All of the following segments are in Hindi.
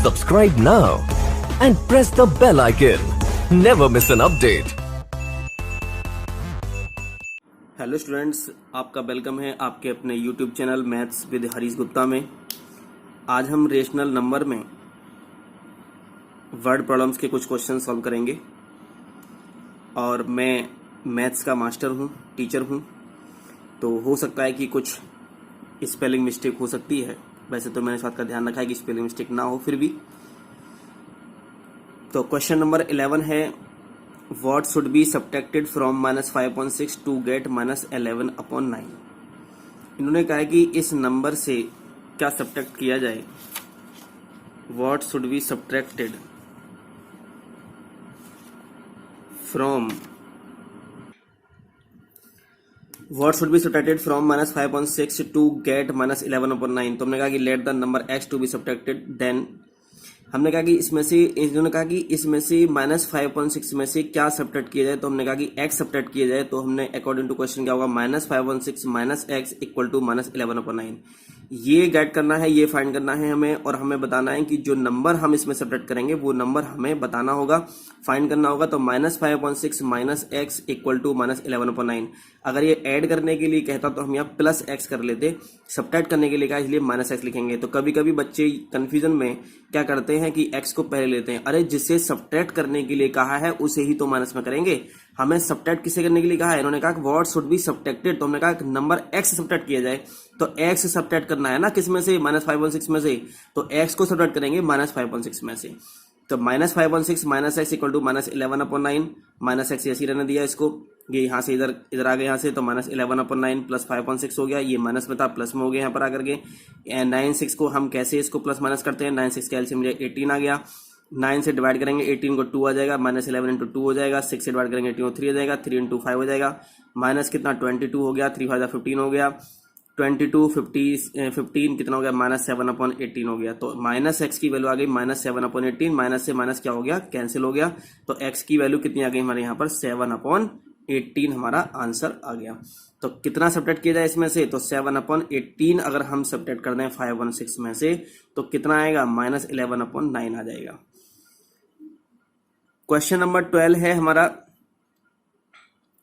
Subscribe now and press the bell icon. Never miss an update. Hello students, आपका वेलकम है आपके अपने YouTube channel maths with Harish Gupta में। आज हम रेशनल नंबर में वर्ड प्रॉब्लम्स के कुछ क्वेश्चन सॉल्व करेंगे। और मैं मैथ्स का मास्टर हूँ, टीचर हूँ, तो हो सकता है कि कुछ स्पेलिंग मिस्टेक हो सकती है। वैसे तो मैंने इस बात का ध्यान रखा है कि स्पेलिंग मिस्टेक ना हो, फिर भी। तो क्वेश्चन नंबर 11 है, What should be subtracted from -5.6 to get -11/9। इन्होंने कहा है कि इस नंबर से क्या सब्ट्रैक्ट किया जाए। What should be subtracted from -5.6 to get -11/9। तो हमने कहा कि let the number x to be subtracted, then हमने कहा कि इसमें से इन्होंने कहा कि इसमें से -5.6 में से क्या सब्ट्रैक्ट किया जाए। तो हमने कहा कि x सब्ट्रैक्ट किया जाए। तो हमने अकॉर्डिंग टू क्वेश्चन क्या होगा, -5.6 माइनस x इक्वल टू -11/9। ये गेट करना है, ये फाइंड करना है हमें, और हमें बताना है कि जो नंबर हम इसमें सब्ट्रैक्ट करेंगे वो नंबर हमें बताना होगा, फाइंड करना होगा। तो -5.6 माइनस x इक्वल टू -11/9। अगर ये ऐड करने के लिए कहता तो हम यहाँ प्लस x कर लेते, सब्ट्रैक्ट करने के लिए कहा इसलिए -x लिखेंगे। तो कभी कभी बच्चे कंफ्यूजन में क्या करते हैं कि x को पहले लेते हैं। अरे जिसे सब्ट्रैक्ट करने के लिए कहा है उसे ही तो माइनस में करेंगे। हमें सब्ट्रैक्ट किसे करने के लिए कहा है, इन्होंने कहा व्हाट शुड बी सब्ट्रैक्टेड। तो हमने कहा नंबर x सब्ट्रैक्ट किया जाए। तो x सब्ट्रैक्ट करना है ना, किस में से, -5.6 में से। तो x को सब्ट्रैक्ट करेंगे -5.6 में से। तो -5.6 minus x equal to -11/9। Minus x ऐसी रहने दिया इसको, ये यहाँ से इधर आ गया यहाँ से। तो -11/9 प्लस 5.6 हो गया, ये माइनस में था प्लस में हो गया यहाँ पर आकर के। 9 6 को हम कैसे इसको प्लस माइनस करते हैं, 9 6 का एलसीएम 18 आ गया। 9 से डिवाइड करेंगे 18 को 2 आ जाएगा, -11 इंटू 2 हो जाएगा। 6 से डिवाइड करेंगे 18 को 3 हो जाएगा, 3 इंटू 5 हो जाएगा। माइनस कितना 22 हो गया, 3 5 15 हो गया। 22 15 कितना हो गया, -7/18 हो गया। तो माइनस एक्स की वैल्यू आ गई -7/18। माइनस से माइनस क्या हो गया, कैंसिल हो गया। तो एक्स की वैल्यू कितनी आ गई हमारे यहाँ पर, 7/18 हमारा आंसर आ गया। तो कितना सब्ट्रैक्ट किया जाए इसमें से, तो 7/18 अगर हम सब्ट्रैक्ट कर दें 516 में से तो कितना आएगा, -11/9 आ जाएगा। क्वेश्चन नंबर 12 है हमारा,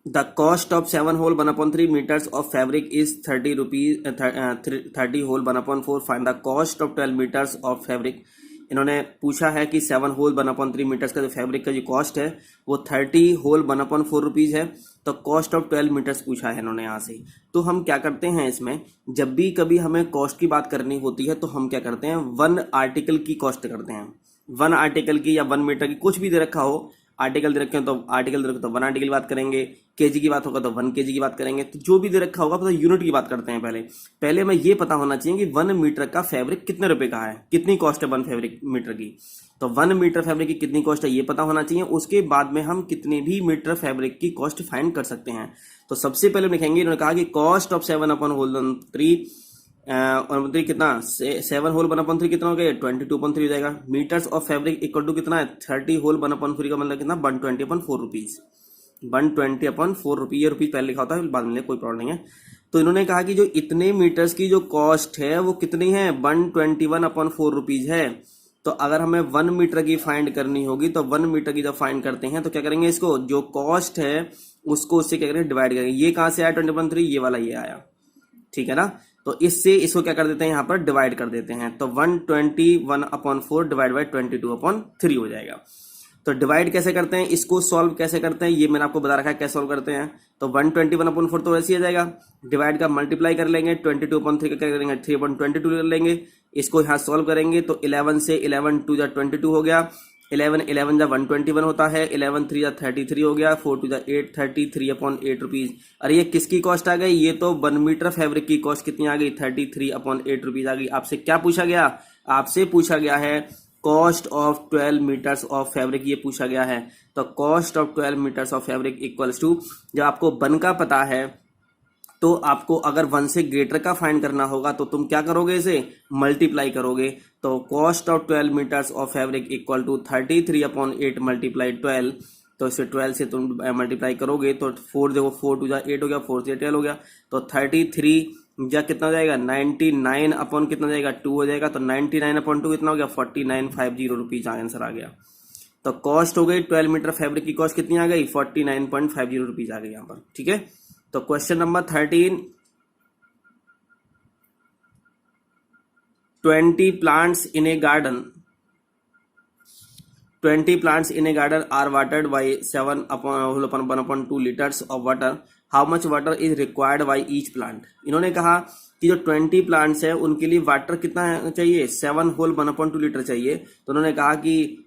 the cost of 7 whole 1/3 metres of fabric is 30 rupees 30 whole 1/4। Find the cost of 12 metres of fabric. इन्होंने पूछा है कि 7 होल 1/3 मीटर्स का जो फैब्रिक का जो कॉस्ट है वो 30 होल 1/4 रुपीज है। तो कॉस्ट ऑफ 12 मीटर्स पूछा है इन्होंने यहाँ से। तो हम क्या करते हैं इसमें, जब भी कभी हमें कॉस्ट की बात करनी होती है तो हम क्या करते हैं, 1 आर्टिकल की कॉस्ट करते हैं। 1 आर्टिकल की या 1 मीटर की, कुछ भी दे रखा हो, आर्टिकल दे रखे हैं तो आर्टिकल दे रखे तो 1 आर्टिकल की बात करेंगे, केजी की बात होगा तो 1 केजी की बात करेंगे। तो जो भी दे रखा होगा तो यूनिट की बात करते हैं। पहले हमें ये पता होना चाहिए कि 1 मीटर का फैब्रिक कितने रुपए का है, कितनी कॉस्ट है 1 फैब्रिक मीटर की। तो 1 मीटर फैब्रिक की कितनी कॉस्ट है ये पता होना चाहिए। उसके बाद में हम कितने भी मीटर फैब्रिक की कॉस्ट फाइंड कर सकते हैं। तो सबसे पहले लिखेंगे, इन्होंने कहा कि कॉस्ट ऑफ 7/3 और कितना 7 होल 1/3 कितना हो गया, 22/3 हो जाएगा। Metres of fabric equal to कितना है, 30 होल 1/3 का मतलब कितना, 120/4 रुपीज। 120/4 रुपीज, ये रुपीज पहले लिखा होता है बाद में, कोई प्रॉब्लम नहीं है। तो इन्होंने कहा कि जो इतने मीटर्स की जो कॉस्ट है वो कितनी है, 121/4 रुपीज है। तो अगर हमें 1 मीटर की फाइंड करनी होगी तो 1 मीटर की जब फाइंड करते हैं तो क्या करेंगे, इसको जो कॉस्ट है उसको उससे क्या करेंगे, डिवाइड करेंगे। ये कहां से आया 20/3, ये वाला ये आया, ठीक है ना। तो इससे इसको क्या कर देते हैं, यहाँ पर डिवाइड कर देते हैं। तो 121/4 डिवाइड बाई 22/3 हो जाएगा। तो डिवाइड कैसे करते हैं, इसको सॉल्व कैसे करते हैं ये मैंने आपको बता रखा है कैसे सॉल्व करते हैं। तो 121/4 तो वैसे ही आ जाएगा, डिवाइड का मल्टीप्लाई कर लेंगे, 22/3 का क्या करेंगे, 3/22 कर लेंगे। इसको यहाँ सॉल्व करेंगे तो 11 से 11 2 22 हो गया। 11 11 121 होता है, 11 3 33 हो गया, 4 2 8 33/8 रुपीज। अरे ये किसकी कॉस्ट आ गई, ये तो 1 मीटर फैब्रिक की कॉस्ट कितनी आ गई, 33/8 रुपीज आ गई। आपसे क्या पूछा गया, आपसे पूछा गया है cost of 12 metres of fabric, ये पूछा गया है। तो cost of 12 metres of fabric equals to, जब आपको 1 का पता है तो आपको अगर 1 से ग्रेटर का फाइंड करना होगा तो तुम क्या करोगे, इसे मल्टीप्लाई करोगे। तो cost of 12 metres of fabric equal to 33/8 multiply 12। तो इसे 12 से तुम मल्टीप्लाई करोगे तो 4 देखो 4 2 8 हो गया, 4 से 12 हो गया। तो 33 या कितना हो जाएगा 99 अपॉन कितना हो जाएगा 2 हो जाएगा, तो 99 अपॉन 2 कितना हो गया 4950 रुपीज आंसर आ गया। तो कॉस्ट हो गई 12 मीटर फैब्रिक की कॉस्ट कितनी आ गई 49.50 रुपीज आ गई यहाँ पर। ठीक है, तो question number 13, 20 plants in a garden 20 plants in a garden are watered by 7 upon 1/2 liters of water. How much water is required by each plant? इन्होंने कहा कि जो 20 प्लांट्स है उनके लिए वाटर कितना चाहिए 7 होल 1/2 लीटर चाहिए। तो उन्होंने कहा कि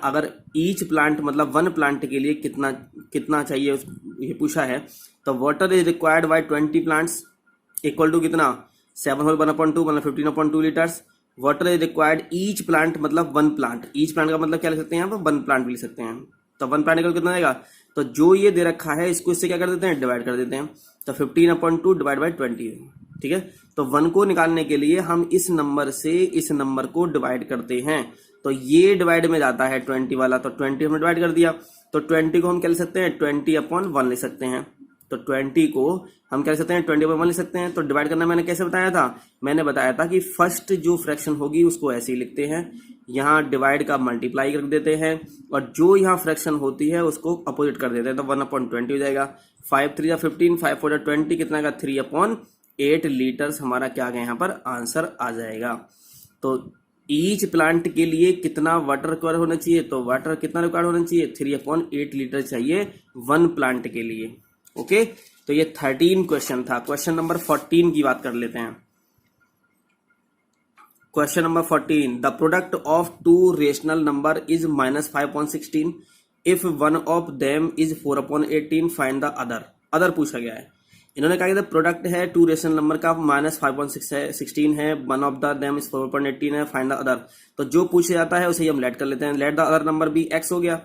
अगर ईच प्लांट मतलब 1 प्लांट के लिए कितना कितना चाहिए ये पूछा है। तो water is required by 20 plants equal to कितना 7 होल 1/2 मतलब 15/2 litres. Water is required each plant मतलब 1 प्लांट, ईच प्लांट का मतलब क्या लिख सकते हैं यहाँ पर 1 प्लांट भी लिख सकते हैं। तो 1 प्लांट का कितना आएगा, तो जो ये दे रखा है इसको इससे क्या कर देते हैं डिवाइड कर देते हैं। तो 15/2 डिवाइड बाय 20। ठीक है, तो 1 को निकालने के लिए हम इस नंबर से इस नंबर को डिवाइड करते हैं। तो ये डिवाइड में जाता है 20 वाला, तो 20 हमने डिवाइड कर दिया। तो 20 को हम क्या लिख सकते हैं 20/1 लिख सकते हैं। तो 20 को हम क्या लिख सकते हैं 20/1 लिख सकते हैं। तो डिवाइड करना मैंने कैसे बताया था, मैंने बताया था कि फर्स्ट जो फ्रैक्शन होगी उसको ऐसे ही लिखते हैं, यहाँ डिवाइड का मल्टीप्लाई कर देते हैं और जो यहाँ फ्रैक्शन होती है उसको अपोजिट कर देते हैं। तो 1/20 हो जाएगा। 5 3 15 5 4 20 कितना का 3/8 लीटर्स हमारा क्या आ गया यहाँ पर आंसर आ जाएगा। तो ईच प्लांट के लिए कितना वाटर रिक्वायर होना चाहिए, तो वाटर कितना रिक्वायर होना चाहिए 3/8 लीटर चाहिए 1 प्लांट के लिए। ओके, तो ये 13 क्वेश्चन था। क्वेश्चन नंबर 14 की बात कर लेते हैं। Question number 14, the product of 2 rational number is -5/16 if one of them is 4/18 find the other पूछा गया है। इन्होंने कहा कि प्रोडक्ट है 2 रेशनल नंबर का -5/16 है, one of the them is 4/18 है, फाइंड द अदर। तो जो पूछा जाता है उसे हम लेट कर लेते हैं, लेट द अदर नंबर भी x हो गया।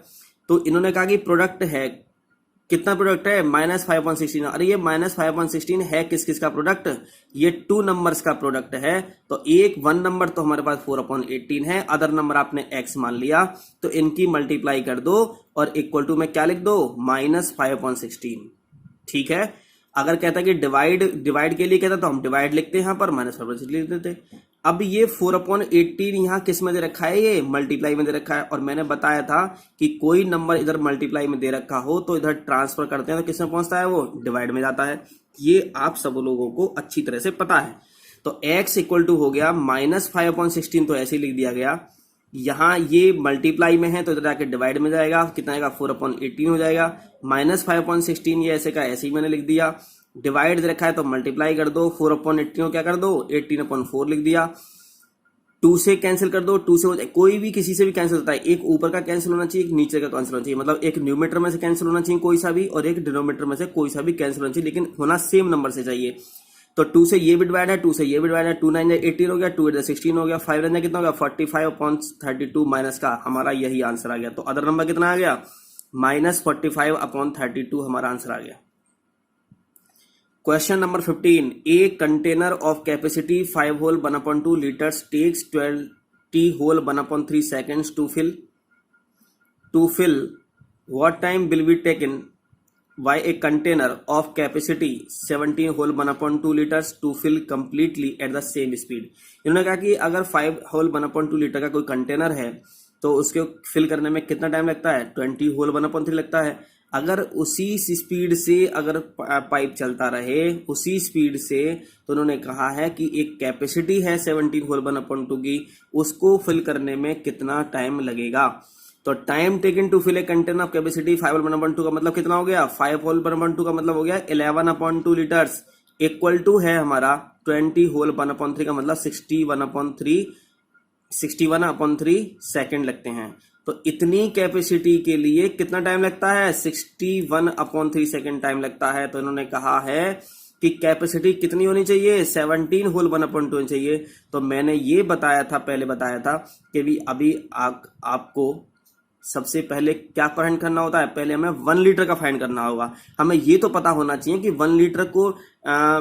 तो इन्होंने कहा कि प्रोडक्ट है, कितना प्रोडक्ट है -5/16। अरे ये -5/16 है किस किस का प्रोडक्ट, ये 2 नंबर्स का प्रोडक्ट है। तो एक 1 नंबर तो हमारे पास 4/18 है, अदर नंबर आपने x मान लिया, तो इनकी मल्टीप्लाई कर दो और इक्वल टू में क्या लिख दो -5/16। ठीक है, अगर कहता कि डिवाइड के लिए कहता तो हम डिवाइड लिखते हैं, यहाँ पर -5/16 लिख देते। अब ये 4/18 यहाँ किस में दे रखा है, ये मल्टीप्लाई में दे रखा है। और मैंने बताया था कि कोई नंबर इधर मल्टीप्लाई में दे रखा हो तो इधर ट्रांसफर करते हैं तो किस में पहुंचता है, वो डिवाइड में जाता है। ये आप सब लोगों को अच्छी तरह से पता है। तो x इक्वल टू हो गया -5/16, तो ऐसे लिख दिया गया। यहाँ ये मल्टीप्लाई में है तो इधर जाके डिवाइड में जाएगा, कितना आएगा 4/18 हो जाएगा। -5/16 ये ऐसे का ऐसे ही मैंने लिख दिया, डिवाइड दे रखा है तो मल्टीप्लाई कर दो, 4/18 को क्या कर दो 18/4 लिख दिया। 2 से कैंसिल कर दो, 2 से हो जाए, कोई भी किसी से भी कैंसिल होता है, एक ऊपर का कैंसिल होना चाहिए, एक नीचे का कैंसिल होना चाहिए, मतलब एक न्यूमेटर में से कैंसिल होना चाहिए कोई सा भी और एक डिनोमीटर में से कोई सा भी कैंसिल होना चाहिए, लेकिन होना सेम नंबर से चाहिए। तो 2 से ये भी डिवाइड है, 2 से ये भी डिवाइड है, 2 9 18 हो गया, 2 8 16 हो गया, 5 9 कितना हो गया 45/32 माइनस का हमारा यही आंसर आ गया। तो अदर नंबर कितना आ गया -45/32 हमारा आंसर आ गया। Question number 15, a container of capacity 5 whole 1/2 liters takes 20 whole 1/3 seconds to fill. What time will be taken by a container of capacity 17 whole 1/2 liters to fill completely at the same speed? इन्होंने कहा कि अगर 5 whole 1/2 लीटर का कोई कंटेनर है तो उसके फिल करने में कितना टाइम लगता है 20 whole 1/3 लगता है। अगर उसी स्पीड से अगर पाइप चलता रहे उसी स्पीड से, तो उन्होंने कहा है कि एक कैपेसिटी है 17 होल 1/2 की, उसको फिल करने में कितना टाइम लगेगा। तो time taken to fill a container of capacity 5 whole 1/2 का मतलब कितना हो गया 5 होल 1/2 का मतलब हो गया 11/2 लीटर्स इक्वल टू है हमारा 20 होल 1/3 का मतलब 61/3 सेकेंड लगते हैं। तो इतनी कैपेसिटी के लिए कितना टाइम लगता है 61/3 सेकेंड टाइम लगता है। तो इन्होंने कहा है कि कैपेसिटी कितनी होनी चाहिए 17 होल 1/2 होनी चाहिए। तो मैंने ये पहले बताया था कि भी अभी आपको सबसे पहले क्या फाइंड करना होता है, पहले हमें 1 लीटर का फाइंड करना होगा। हमें ये तो पता होना चाहिए कि 1 लीटर को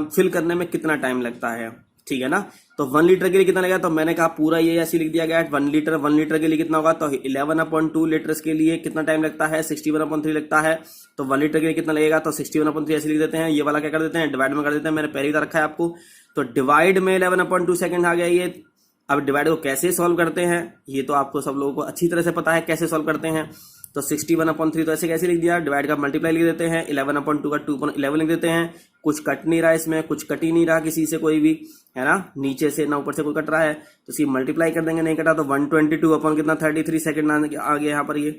फिल करने में कितना टाइम लगता है। ठीक है ना। तो 1 लीटर के लिए कितना लगेगा, तो मैंने कहा पूरा ये ऐसे लिख दिया गया है 1 लीटर के लिए कितना होगा, तो 11/2 लीटर्स के लिए कितना टाइम लगता है, 61/3 लगता है। तो 1 लीटर के लिए कितना लगेगा, तो 61/3 ऐसे लिख देते हैं। ये वाला क्या कर देते हैं, डिवाइड में कर देते हैं। मैंने पहले ही रखा है आपको, तो डिवाइड में 11/2 सेकंड आ गया ये। अब डिवाइड को कैसे सॉल्व करते हैं, ये तो आपको सब लोगों को अच्छी तरह से पता है कैसे सॉल्व करते हैं। तो 61/3 तो ऐसे कैसे लिख दिया, डिवाइड का मल्टीप्लाई लिख देते हैं, 11/2 का 2/11 लिख देते हैं। कुछ कट नहीं रहा इसमें, कुछ कट ही नहीं रहा किसी से कोई भी, है ना, नीचे से ना ऊपर से कोई कट रहा है, तो इसी मल्टीप्लाई कर देंगे, नहीं कटा तो 122 अपॉन कितना 33 सेकंड आ गया यहाँ पर ये।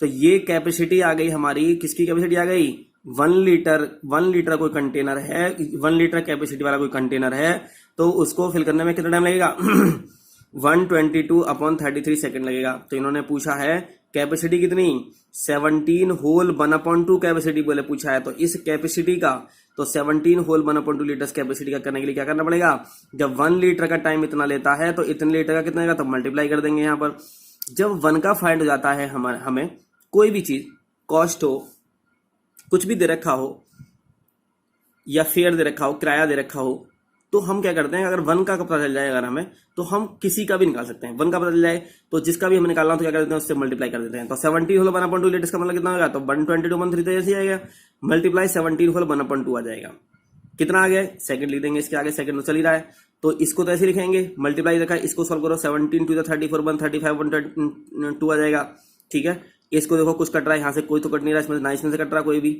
तो ये कैपेसिटी आ गई हमारी, किसकी कैपेसिटी आ गई, 1 लीटर कोई कंटेनर है, 1 लीटर कैपेसिटी वाला कोई कंटेनर है, तो उसको फिल करने में कितना टाइम लगेगा 122/33 सेकंड लगेगा। तो इन्होंने पूछा है कैपेसिटी कितनी, 17 होल 1/2 कैपेसिटी बोले पूछा है। तो इस कैपेसिटी का, तो 17 होल 1/2 लीटर्स कैपेसिटी का करने के लिए क्या करना पड़ेगा, जब 1 लीटर का टाइम इतना लेता है तो इतने लीटर का कितना आएगा, तो मल्टीप्लाई कर देंगे यहाँ पर। जब 1 का फाइंड हो जाता है हमें कोई भी चीज, कॉस्ट हो, कुछ भी दे रखा हो, या फेयर दे रखा हो, किराया दे रखा हो, तो हम क्या करते हैं, अगर 1 का पता चल जाए अगर हमें, तो हम किसी का भी निकाल सकते हैं। 1 का पता चल जाए तो जिसका भी हमें निकालना हो तो क्या कर देते हैं, उससे मल्टीप्लाई कर देते हैं। तो 17 होल 1/2 लीटर्स का मतलब कितना होगा, तो 122/3 तो ऐसे ही आएगा, मल्टीप्लाई 17 होल 1/2 आ जाएगा। कितना आ गया, सेकंड लिख देंगे इसके आगे, सेकंड तो चल ही रहा है, तो इसको तो ऐसे लिखेंगे, मल्टीप्लाई रखा है, इसको सॉल्व करो, 17 2 34 135/2 आ जाएगा। ठीक है, इसको देखो कुछ कट रहा है यहाँ से, कोई तो कट नहीं रहा इसमें, ना इसमें से कट रहा कोई भी,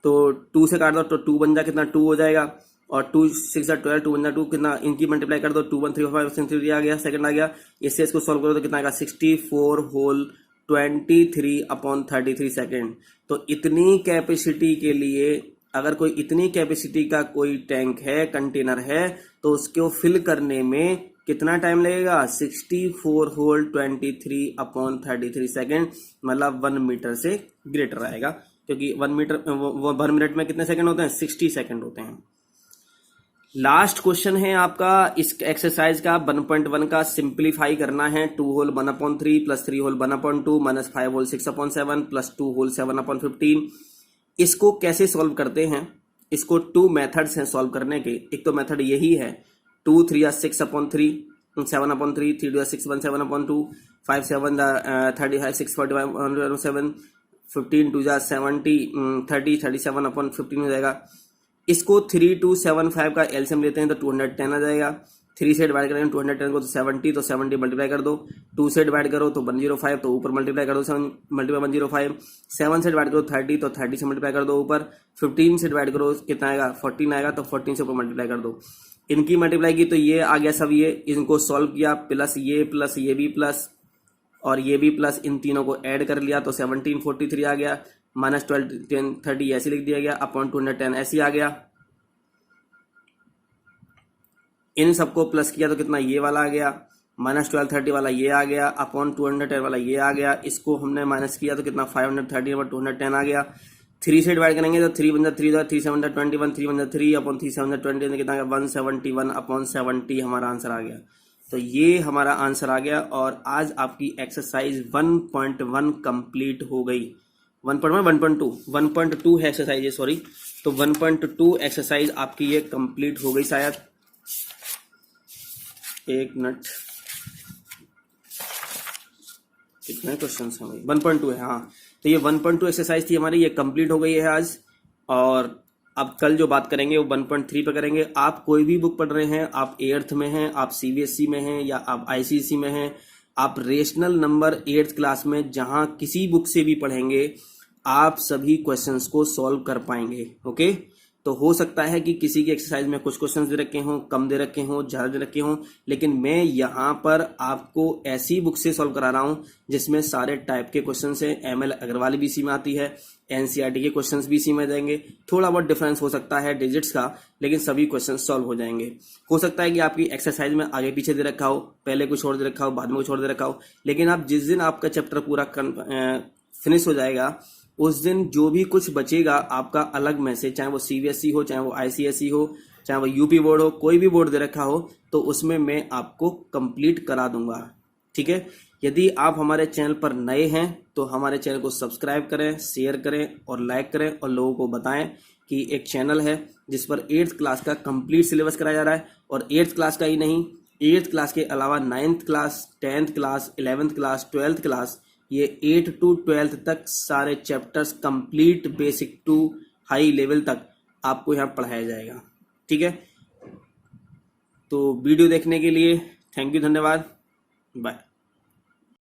तो 2 से काट दो तो 2 बन जाए कितना, 2 हो जाएगा, और 2 6 12 2 1 2 कितना, इनकी मल्टीप्लाई कर दो, 2 1 3 5 6 3 आ गया, सेकंड आ गया। इससे इसको सॉल्व करो तो कितना आएगा, 64 होल 23/33 सेकंड। तो इतनी कैपेसिटी के लिए, अगर कोई इतनी कैपेसिटी का कोई टैंक है, कंटेनर है, तो उसको फिल करने में कितना टाइम लगेगा, 64 होल 23/33 सेकंड, मतलब 1 मीटर से ग्रेटर आएगा, क्योंकि 1 मिनट में कितने सेकंड होते हैं, 60 सेकंड होते हैं। लास्ट क्वेश्चन है आपका इस एक्सरसाइज का 1.1 का, सिंप्लीफाई करना है। 2 whole 1/3 plus 3 whole 1/2 minus 5 whole 6/7 plus 2 whole 7/15। इसको कैसे सॉल्व करते हैं, इसको 2 मेथड्स हैं सॉल्व करने के। एक तो मेथड यही है, 2 3 6/3 7/3, 3 2 6 1 7/2, 5 7 35 6 45 7, 15 2 70 30 37/15 हो जाएगा। इसको 3275 का एलसीएम लेते हैं तो 210 आ जाएगा। 3 से डिवाइड करेंगे 210 को तो 70, तो 70 मल्टीप्लाई कर दो, 2 से डिवाइड करो तो 105, तो ऊपर मल्टीप्लाई कर दो 7 मल्टीप्लाई 105, 7 से डिवाइड करो 30, तो 30 से मल्टीप्लाई कर दो ऊपर, 15 से डिवाइड करो कितना आएगा 14 आएगा, तो 14 से ऊपर मल्टीप्लाई कर दो। इनकी मल्टीप्लाई की तो ये आ गया सब, ये इनको सॉल्व किया, प्लस ये भी प्लस और ये भी प्लस, इन तीनों को ऐड कर लिया तो 1743 आ गया, माइनस 12 10 30 ऐसे लिख दिया गया, अपॉन 210 ऐसे आ गया। इन सबको प्लस किया तो कितना, ये वाला आ गया, माइनस 1230 वाला ये आ गया, अपॉन 210 वाला ये आ गया। इसको हमने माइनस किया तो कितना 530 और 210 आ गया। 3 से डिवाइड करेंगे तो 3 बन जाए 3 3 7 21, 3 बन जाए 3 अपॉन 3 7 20 कितना आ गया 171/70 हमारा आंसर आ गया। तो ये हमारा आंसर आ गया और आज आपकी एक्सरसाइज 1.1 कंप्लीट हो गई। 1.2 है एक्सरसाइज ये, सॉरी, तो 1.2 एक्सरसाइज आपकी ये कंप्लीट हो गई शायद। एक मिनट, कितने क्वेश्चन हैं भाई, 1.2 है, हाँ। तो ये 1.2 एक्सरसाइज थी हमारी, ये कंप्लीट हो गई है आज। और अब कल जो बात करेंगे वो 1.3 पे करेंगे। आप कोई भी बुक पढ़ रहे हैं, आप 8th में हैं, आप सीबीएसई में हैं या आप आईसीएसई में हैं, आप रेशनल नंबर 8th क्लास में जहां किसी बुक से भी पढ़ेंगे, आप सभी क्वेश्चंस को सॉल्व कर पाएंगे। ओके, तो हो सकता है कि किसी की एक्सरसाइज में कुछ क्वेश्चंस दे रखे हों, कम दे रखे हों, ज्यादा दे रखे हों, लेकिन मैं यहाँ पर आपको ऐसी बुक से सॉल्व करा रहा हूँ जिसमें सारे टाइप के क्वेश्चंस हैं। एमएल अग्रवाल भी इसी में आती है, एनसीईआरटी के क्वेश्चंस भी इसी में जाएंगे। थोड़ा बहुत डिफरेंस हो सकता है डिजिट्स का, लेकिन सभी क्वेश्चन सॉल्व हो जाएंगे। हो सकता है कि आपकी एक्सरसाइज में आगे पीछे दे रखा हो, पहले कुछ और दे रखा हो, बाद में कुछ और दे रखा हो, लेकिन आप जिस दिन आपका चैप्टर पूरा फिनिश हो जाएगा उस दिन जो भी कुछ बचेगा आपका अलग में से, चाहे वो सीबीएसई हो, चाहे वो आईसीएसई हो, चाहे वो यूपी बोर्ड हो, कोई भी बोर्ड दे रखा हो, तो उसमें मैं आपको कंप्लीट करा दूंगा। ठीक है, यदि आप हमारे चैनल पर नए हैं तो हमारे चैनल को सब्सक्राइब करें, शेयर करें और लाइक करें और लोगों को बताएं। कि एक चैनल है जिस पर 8th क्लास का कंप्लीट सिलेबस कराया जा रहा है, और 8th क्लास का ही नहीं, 8th क्लास के अलावा 9th class, 10th class, 11th class, 12th class, ये 8 to 12th तक सारे chapters complete basic to high level तक आपको यहाँ पढ़ाया जाएगा। ठीक है, तो वीडियो देखने के लिए थैंक यू, धन्यवाद, बाय।